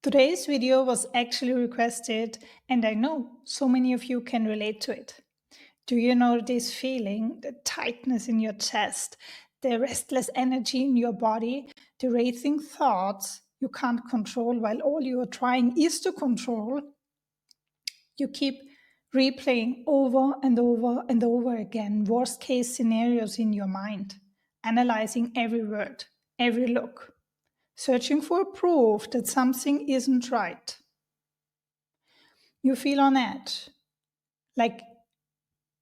Today's video was actually requested, and I know so many of you can relate to it. Do you know this feeling, the tightness in your chest, the restless energy in your body, the racing thoughts you can't control while all you are trying is to control? You keep replaying over and over and over again worst case scenarios in your mind, analyzing every word, every look, searching for proof that something isn't right. You feel on edge, like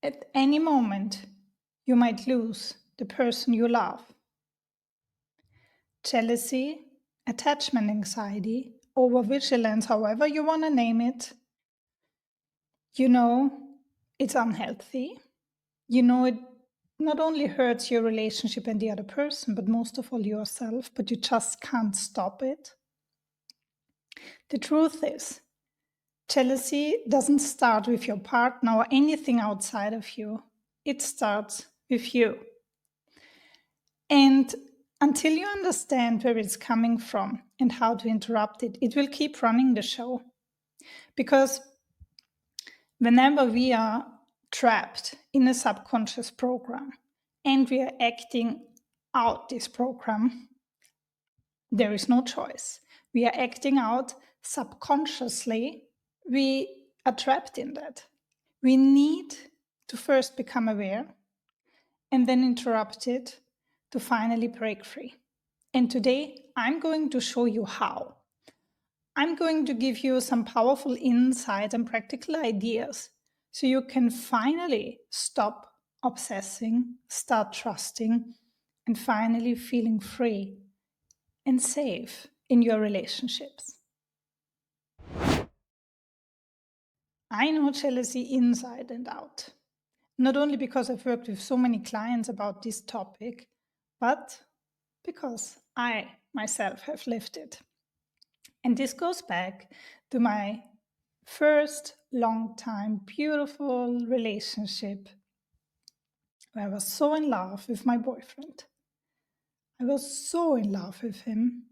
at any moment you might lose the person you love. Jealousy, attachment anxiety, overvigilance, however you want to name it, you know it's unhealthy. You know it not only hurts your relationship and the other person, but most of all yourself, but you just can't stop it. The truth is, jealousy doesn't start with your partner or anything outside of you. It starts with you. And until you understand where it's coming from and how to interrupt it, it will keep running the show. Because whenever we are trapped in a subconscious program and we are acting out this program, there is no choice. We are acting out subconsciously. We are trapped in that. We need to first become aware and then interrupt it to finally break free. And today I'm going to show you how. I'm going to give you some powerful insights and practical ideas so you can finally stop obsessing, start trusting, and finally feeling free and safe in your relationships. I know jealousy inside and out, not only because I've worked with so many clients about this topic, but because I myself have lived it. And this goes back to my first long time beautiful relationship where I was so in love with my boyfriend. I was so in love with him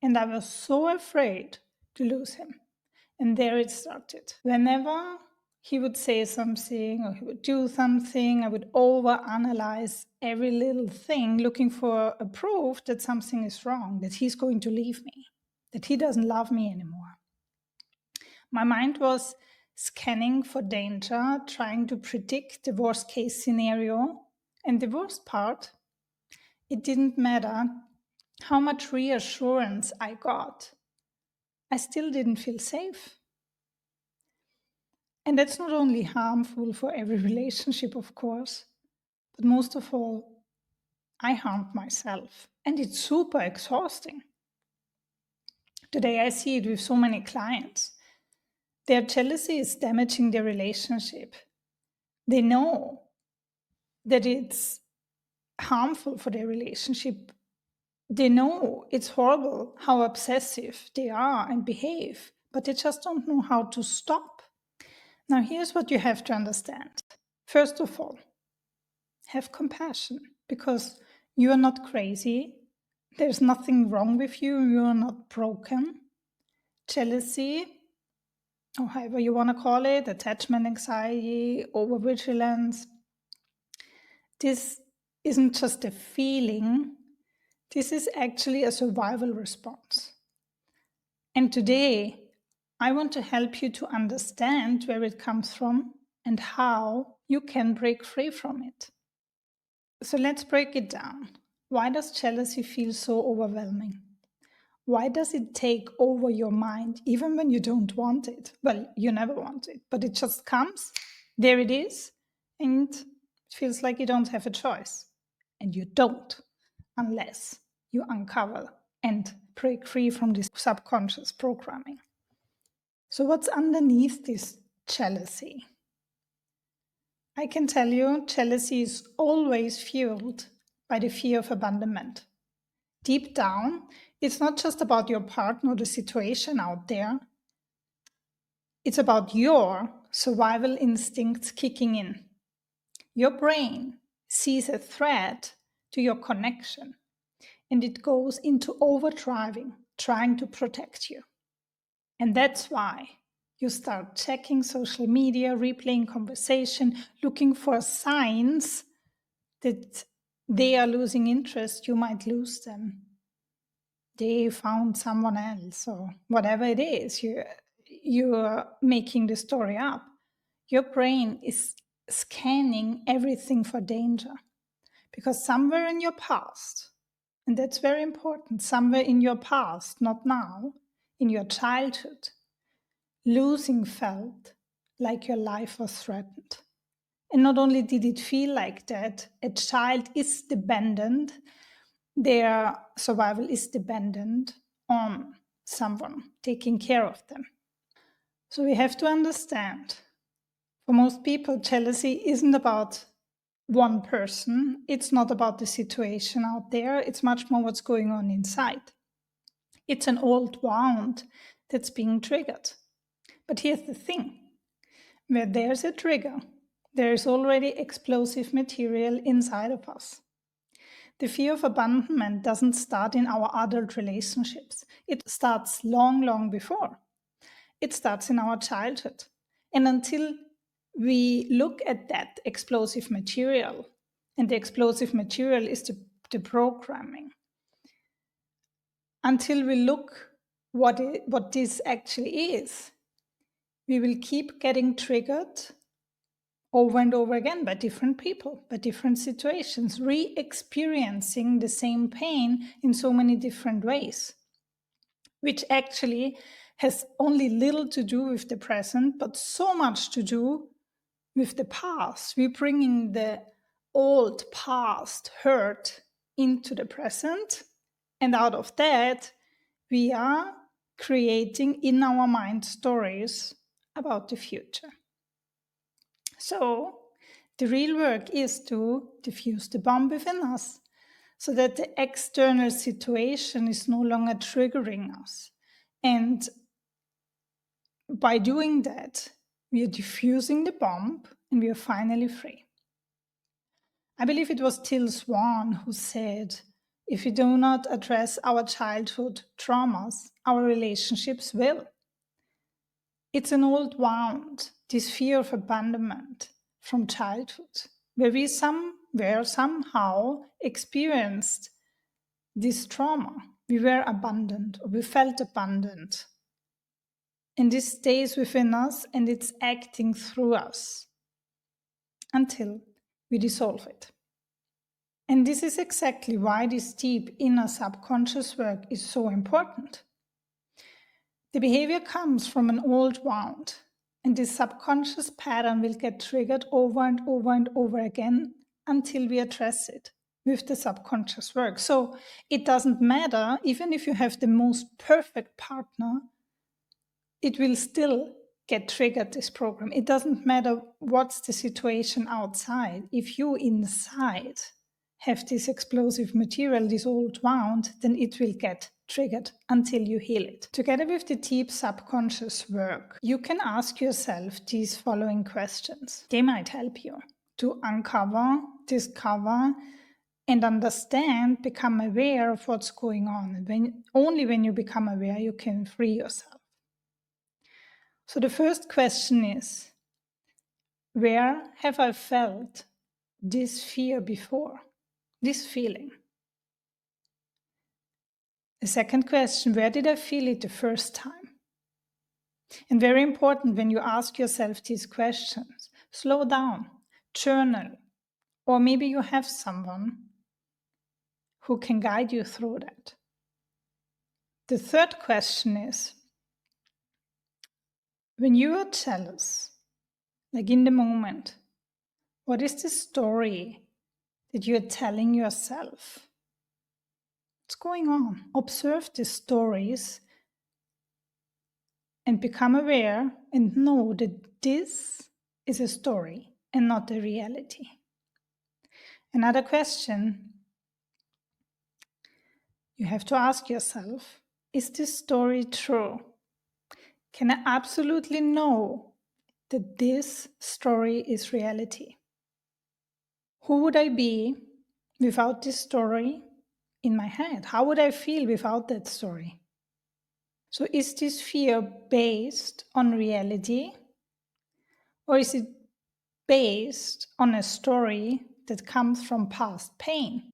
and I was so afraid to lose him. And there it started. Whenever he would say something or he would do something, I would overanalyze every little thing, looking for a proof that something is wrong, that he's going to leave me, that he doesn't love me anymore. My mind was scanning for danger, trying to predict the worst case scenario. And the worst part, it didn't matter how much reassurance I got, I still didn't feel safe. And that's not only harmful for every relationship, of course, but most of all, I harmed myself. And it's super exhausting. Today, I see it with so many clients. Their jealousy is damaging their relationship. They know that it's harmful for their relationship. They know it's horrible how obsessive they are and behave, but they just don't know how to stop. Now, here's what you have to understand. First of all, have compassion because you are not crazy. There's nothing wrong with you. You are not broken. Jealousy, or however you want to call it, attachment anxiety, overvigilance, this isn't just a feeling. This is actually a survival response. And today, I want to help you to understand where it comes from and how you can break free from it. So let's break it down. Why does jealousy feel so overwhelming? Why does it take over your mind even when you don't want it? Well, you never want it, but it just comes, there it is, and it feels like you don't have a choice. And you don't, unless you uncover and break free from this subconscious programming. So, what's underneath this jealousy? I can tell you, jealousy is always fueled by the fear of abandonment. Deep down, it's not just about your partner or the situation out there, it's about your survival instincts kicking in. Your brain sees a threat to your connection and it goes into overdriving, trying to protect you. And that's why you start checking social media, replaying conversation, looking for signs that they are losing interest, you might lose them. They found someone else or whatever it is. You're making the story up. Your brain is scanning everything for danger because somewhere in your past, and that's very important, somewhere in your past, not now, in your childhood, losing felt like your life was threatened. And not only did it feel like that, a child is dependent, their survival is dependent on someone taking care of them. So we have to understand, for most people, jealousy isn't about one person. It's not about the situation out there. It's much more what's going on inside. It's an old wound that's being triggered. But here's the thing, where there's a trigger, there is already explosive material inside of us. The fear of abandonment doesn't start in our adult relationships. It starts long, long before. It starts in our childhood. And until we look at that explosive material, and the explosive material is the programming, until we look what this actually is, we will keep getting triggered over and over again by different people, by different situations, re-experiencing the same pain in so many different ways, which actually has only little to do with the present, but so much to do with the past. We bring in the old past hurt into the present, and out of that, we are creating in our mind stories about the future. So, the real work is to diffuse the bomb within us so that the external situation is no longer triggering us. And by doing that, we are diffusing the bomb and we are finally free. I believe it was Till Swan who said, if we do not address our childhood traumas, our relationships will. It's an old wound, this fear of abandonment from childhood, where we somewhere somehow experienced this trauma. We were abandoned or we felt abandoned. And this stays within us and it's acting through us until we dissolve it. And this is exactly why this deep inner subconscious work is so important. The behavior comes from an old wound, and this subconscious pattern will get triggered over and over and over again until we address it with the subconscious work. So it doesn't matter, even if you have the most perfect partner, it will still get triggered, this program. It doesn't matter what's the situation outside. If you inside have this explosive material, this old wound, then it will get triggered until you heal it. Together with the deep subconscious work, you can ask yourself these following questions. They might help you to uncover, discover, and understand, become aware of what's going on. Only when you become aware, you can free yourself. So the first question is, where have I felt this fear before, this feeling? The second question, where did I feel it the first time? And very important, when you ask yourself these questions, slow down, journal, or maybe you have someone who can guide you through that. The third question is, when you are jealous, like in the moment, what is the story that you're telling yourself? What's going on? Observe the stories and become aware and know that this is a story and not a reality. Another question you have to ask yourself, is this story true? Can I absolutely know that this story is reality? Who would I be without this story in my head? How would I feel without that story? So, is this fear based on reality, or is it based on a story that comes from past pain?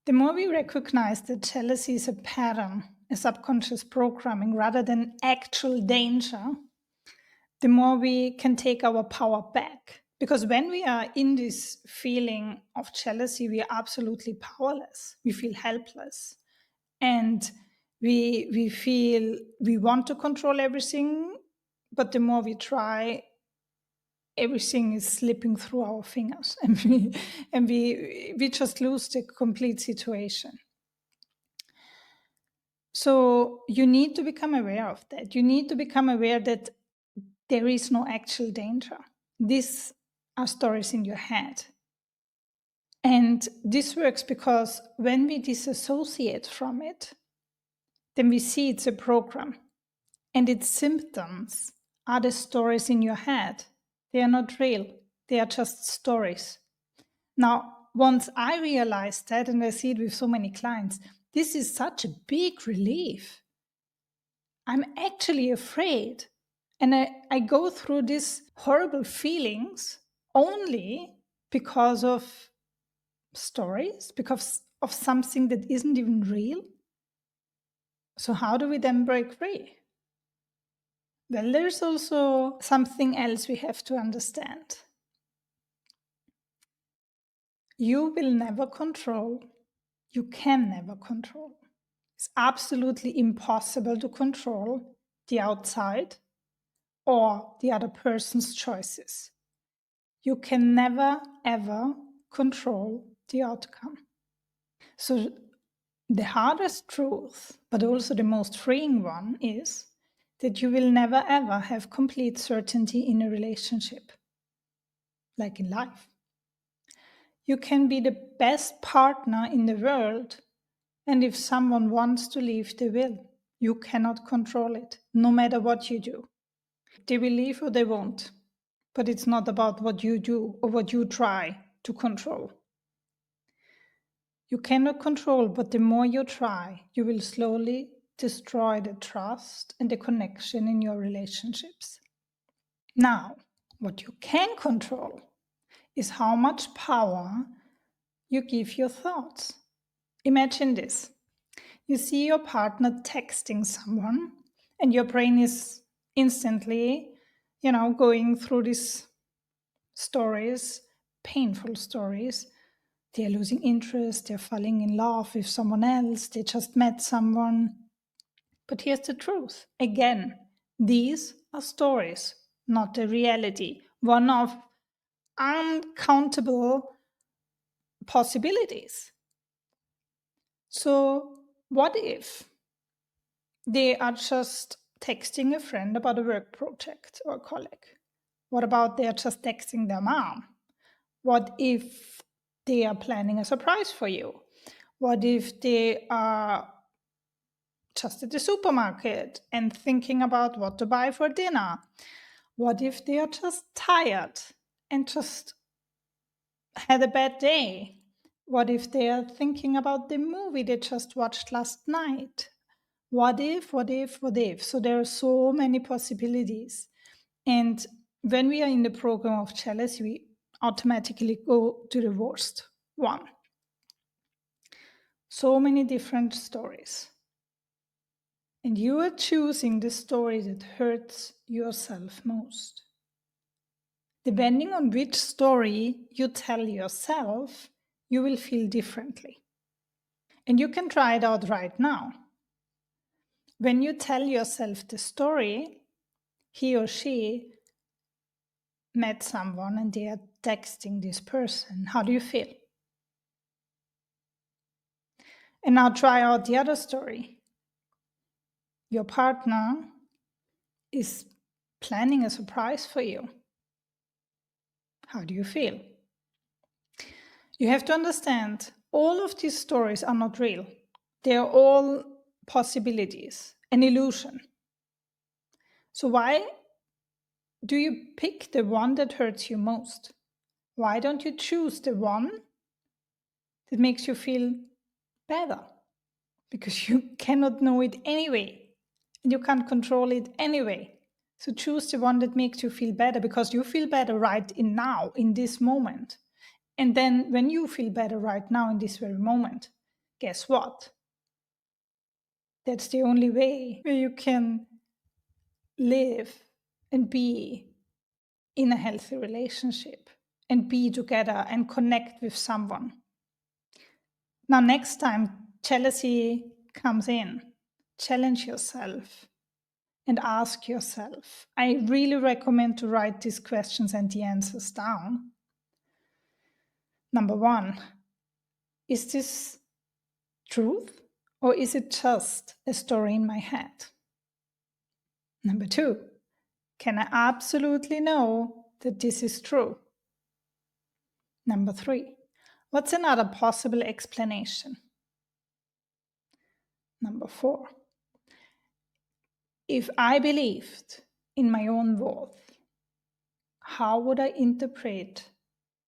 The more we recognize that jealousy is a pattern, a subconscious programming rather than actual danger, the more we can take our power back. Because when we are in this feeling of jealousy, we are absolutely powerless. We feel helpless. And we feel we want to control everything, but the more we try, everything is slipping through our fingers and we just lose the complete situation. So you need to become aware of that. You need to become aware that there is no actual danger. These are stories in your head. And this works because when we disassociate from it, then we see it's a program. And its symptoms are the stories in your head. They are not real, they are just stories. Now, once I realized that, and I see it with so many clients, this is such a big relief. I'm actually afraid. And I go through these horrible feelings only because of stories, because of something that isn't even real. So, how do we then break free? Well, there's also something else we have to understand. You will never control, you can never control. It's absolutely impossible to control the outside or the other person's choices. You can never, ever control the outcome. So, the hardest truth, but also the most freeing one, is that you will never, ever have complete certainty in a relationship, like in life. You can be the best partner in the world, and if someone wants to leave, they will. You cannot control it, no matter what you do. They will leave or they won't. But it's not about what you do or what you try to control. You cannot control, but the more you try, you will slowly destroy the trust and the connection in your relationships. Now, what you can control is how much power you give your thoughts. Imagine this. You see your partner texting someone, and your brain is instantly, going through these stories, painful stories. They're losing interest, they're falling in love with someone else, they just met someone. But here's the truth. Again, these are stories, not the reality. One of uncountable possibilities. So, what if they are just texting a friend about a work project or a colleague? What about they're just texting their mom? What if they are planning a surprise for you? What if they are just at the supermarket and thinking about what to buy for dinner? What if they are just tired and just had a bad day? What if they are thinking about the movie they just watched last night? What if, what if, what if? So there are so many possibilities. And when we are in the program of jealousy, we automatically go to the worst one. So many different stories. And you are choosing the story that hurts yourself most. Depending on which story you tell yourself, you will feel differently. And you can try it out right now. When you tell yourself the story, he or she met someone and they are texting this person. How do you feel? And now try out the other story. Your partner is planning a surprise for you. How do you feel? You have to understand all of these stories are not real. They are all possibilities, an illusion. So, why do you pick the one that hurts you most? Why don't you choose the one that makes you feel better? because you cannot know it anyway and you can't control it anyway. So choose the one that makes you feel better, because you feel better right in now, in this moment. And then when you feel better right now in this very moment, guess what? That's the only way where you can live and be in a healthy relationship and be together and connect with someone. Now, next time jealousy comes in, challenge yourself and ask yourself. I really recommend to write these questions and the answers down. Number one, is this truth, or is it just a story in my head? Number two, can I absolutely know that this is true? Number three, what's another possible explanation? Number four, if I believed in my own worth, how would I interpret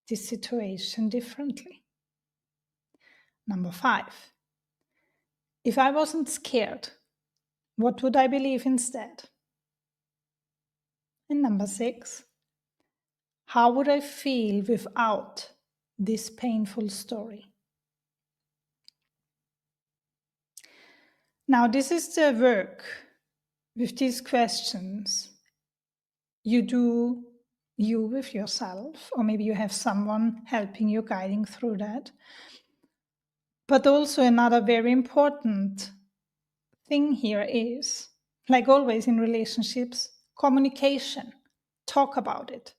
this situation differently? Number five, if I wasn't scared, what would I believe instead? And number six, how would I feel without this painful story? Now, this is the work with these questions you do, you with yourself, or maybe you have someone helping you, guiding through that. But also, another very important thing here is, like always in relationships, communication. Talk about it.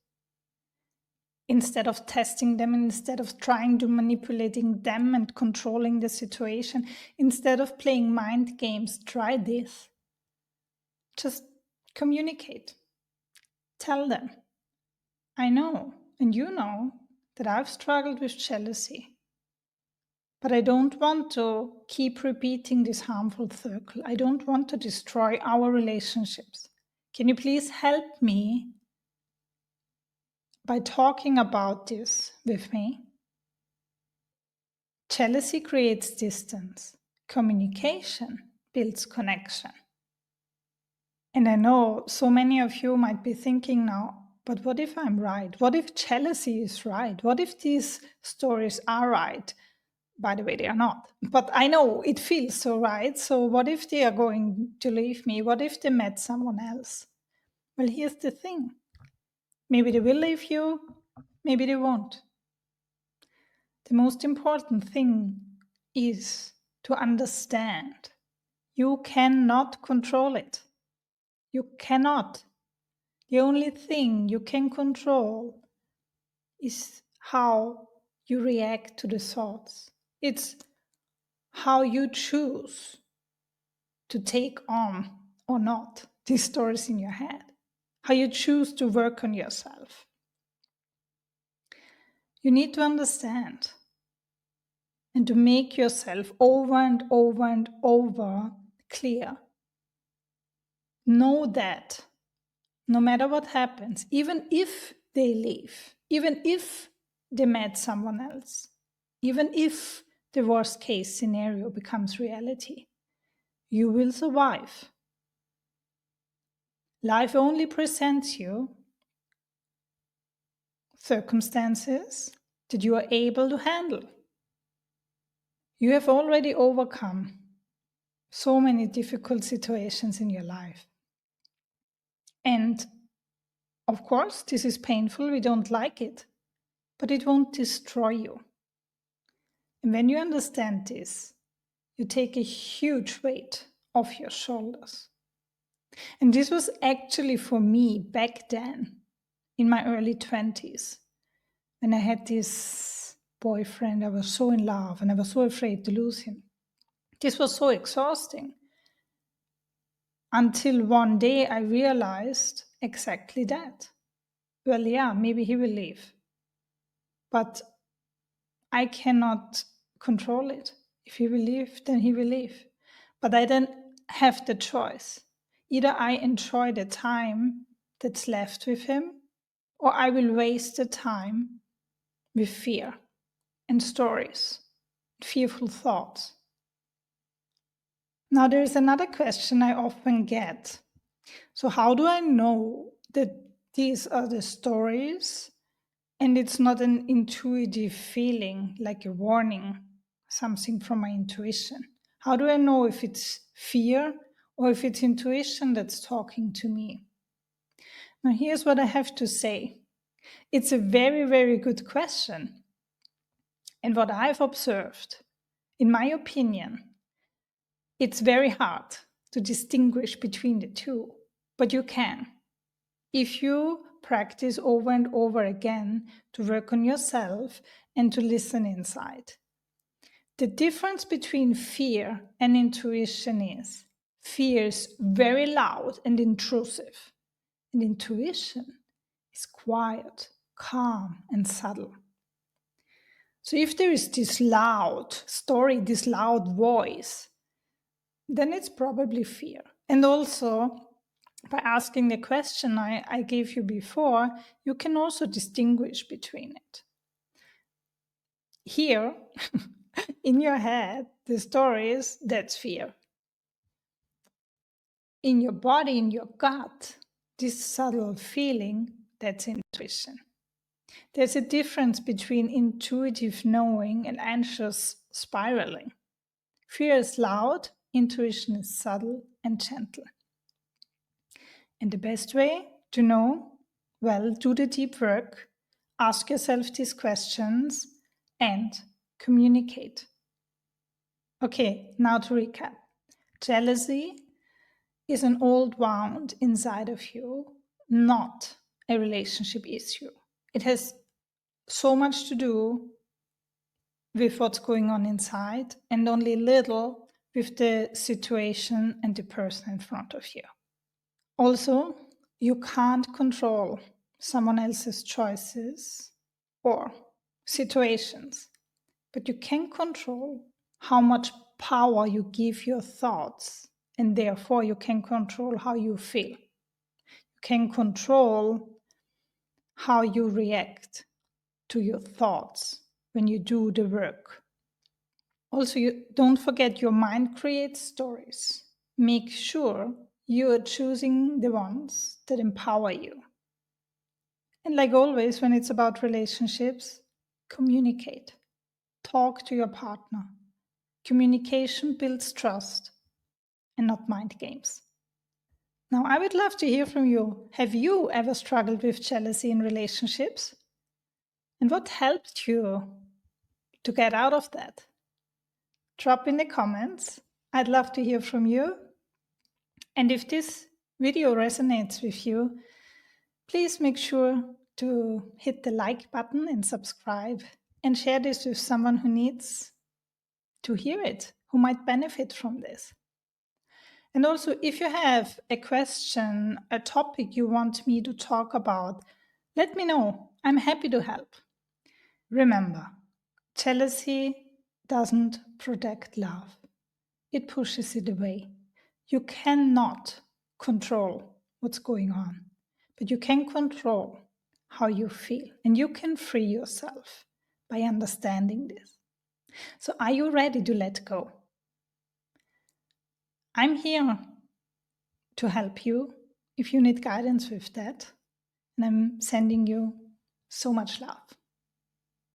Instead of testing them, instead of trying to manipulating them and controlling the situation, instead of playing mind games, try this. Just communicate. Tell them, I know, and you know, that I've struggled with jealousy, but I don't want to keep repeating this harmful circle. I don't want to destroy our relationships. Can you please help me by talking about this with me? Jealousy creates distance. Communication builds connection. And I know so many of you might be thinking now, but what if I'm right? What if jealousy is right? What if these stories are right? By the way, they are not. But I know it feels so right. So what if they are going to leave me? What if they met someone else? Well, here's the thing. Maybe they will leave you, maybe they won't. The most important thing is to understand you cannot control it. You cannot. The only thing you can control is how you react to the thoughts. It's how you choose to take on or not these stories in your head, how you choose to work on yourself. You need to understand and to make yourself over and over and over clear. Know that no matter what happens, even if they leave, even if they met someone else, even if the worst case scenario becomes reality, you will survive. Life only presents you circumstances that you are able to handle. You have already overcome so many difficult situations in your life. And of course, this is painful, we don't like it, but it won't destroy you. And when you understand this, you take a huge weight off your shoulders. And this was actually for me back then, in my early 20s, when I had this boyfriend. I was so in love and I was so afraid to lose him. This was so exhausting. Until one day I realized exactly that. Well, yeah, maybe he will leave, but I cannot control it. If he will leave, then he will leave. But I don't have the choice. Either I enjoy the time that's left with him, or I will waste the time with fear and stories, fearful thoughts. Now, there's another question I often get. So, how do I know that these are the stories and it's not an intuitive feeling, like a warning, something from my intuition? How do I know if it's fear or if it's intuition that's talking to me? Now, here's what I have to say. It's a very, very good question. And what I've observed, in my opinion, it's very hard to distinguish between the two, but you can. If you practice over and over again to work on yourself and to listen inside. The difference between fear and intuition is fear is very loud and intrusive, and intuition is quiet, calm, and subtle. So if there is this loud story, this loud voice, then it's probably fear. And also, by asking the question I gave you before, you can also distinguish between it. Here, in your head, the story is that's fear. In your body, in your gut, this subtle feeling, that's intuition. There's a difference between intuitive knowing and anxious spiraling. Fear is loud, intuition is subtle and gentle. And the best way to know, well, do the deep work, ask yourself these questions, and communicate. Okay, now to recap. Jealousy is an old wound inside of you, not a relationship issue. It has so much to do with what's going on inside and only little with the situation and the person in front of you. Also, you can't control someone else's choices or situations, but you can control how much power you give your thoughts, and therefore you can control how you feel. You can control how you react to your thoughts when you do the work. Also, don't forget your mind creates stories. Make sure you are choosing the ones that empower you. And like always, when it's about relationships, communicate. Talk to your partner. Communication builds trust and not mind games. Now, I would love to hear from you. Have you ever struggled with jealousy in relationships? And what helped you to get out of that? Drop in the comments. I'd love to hear from you. And if this video resonates with you, please make sure to hit the like button and subscribe and share this with someone who needs to hear it, who might benefit from this. And also, if you have a question, a topic you want me to talk about, let me know. I'm happy to help. Remember, jealousy doesn't protect love. It pushes it away. You cannot control what's going on, but you can control how you feel, and you can free yourself by understanding this. So, are you ready to let go? I'm here to help you if you need guidance with that, and I'm sending you so much love.